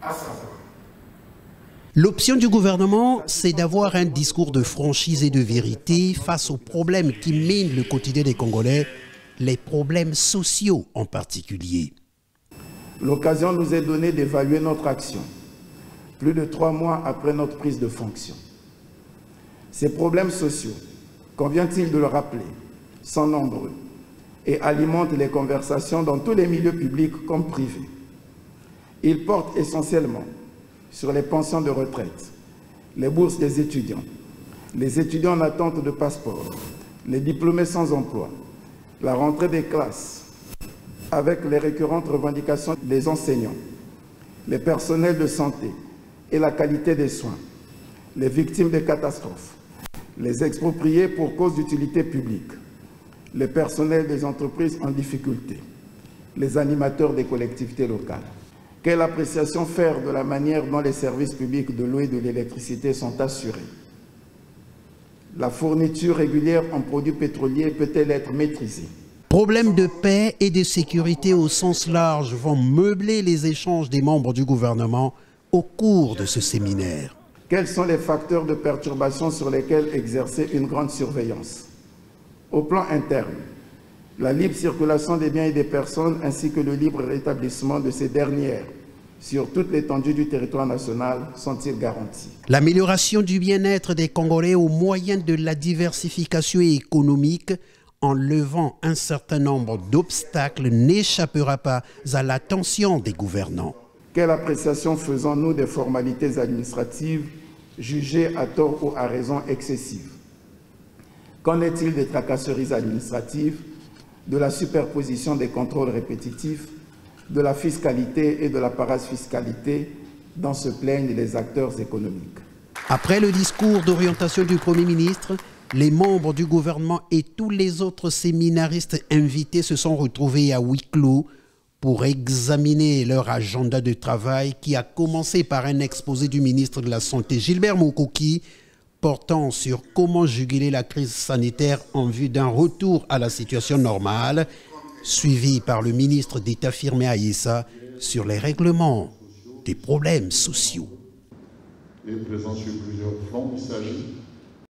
à savoir. L'option du gouvernement, c'est d'avoir un discours de franchise et de vérité face aux problèmes qui minent le quotidien des Congolais, les problèmes sociaux en particulier. L'occasion nous est donnée d'évaluer notre action, plus de 3 mois après notre prise de fonction. Ces problèmes sociaux, convient-il de le rappeler, sont nombreux et alimentent les conversations dans tous les milieux publics comme privés. Ils portent essentiellement sur les pensions de retraite, les bourses des étudiants, les étudiants en attente de passeport, les diplômés sans emploi, la rentrée des classes, avec les récurrentes revendications des enseignants, les personnels de santé et la qualité des soins, les victimes des catastrophes, les expropriés pour cause d'utilité publique, les personnels des entreprises en difficulté, les animateurs des collectivités locales. Quelle appréciation faire de la manière dont les services publics de l'eau et de l'électricité sont assurés? La fourniture régulière en produits pétroliers peut-elle être maîtrisée? Problèmes de paix et de sécurité au sens large vont meubler les échanges des membres du gouvernement au cours de ce séminaire. Quels sont les facteurs de perturbation sur lesquels exercer une grande surveillance? Au plan interne, la libre circulation des biens et des personnes ainsi que le libre rétablissement de ces dernières sur toute l'étendue du territoire national sont-ils garantis? L'amélioration du bien-être des Congolais au moyen de la diversification économique en levant un certain nombre d'obstacles n'échappera pas à l'attention des gouvernants. Quelle appréciation faisons-nous des formalités administratives jugées à tort ou à raison excessives? Qu'en est-il des tracasseries administratives, de la superposition des contrôles répétitifs, de la fiscalité et de la parafiscalité dont se plaignent les acteurs économiques? Après le discours d'orientation du Premier ministre, les membres du gouvernement et tous les autres séminaristes invités se sont retrouvés à huis clos pour examiner leur agenda de travail qui a commencé par un exposé du ministre de la Santé, Gilbert Mokoki, portant sur comment juguler la crise sanitaire en vue d'un retour à la situation normale, suivi par le ministre d'État Firmin Aïssa sur les règlements des problèmes sociaux. Et présent sur plusieurs fronts, il s'agit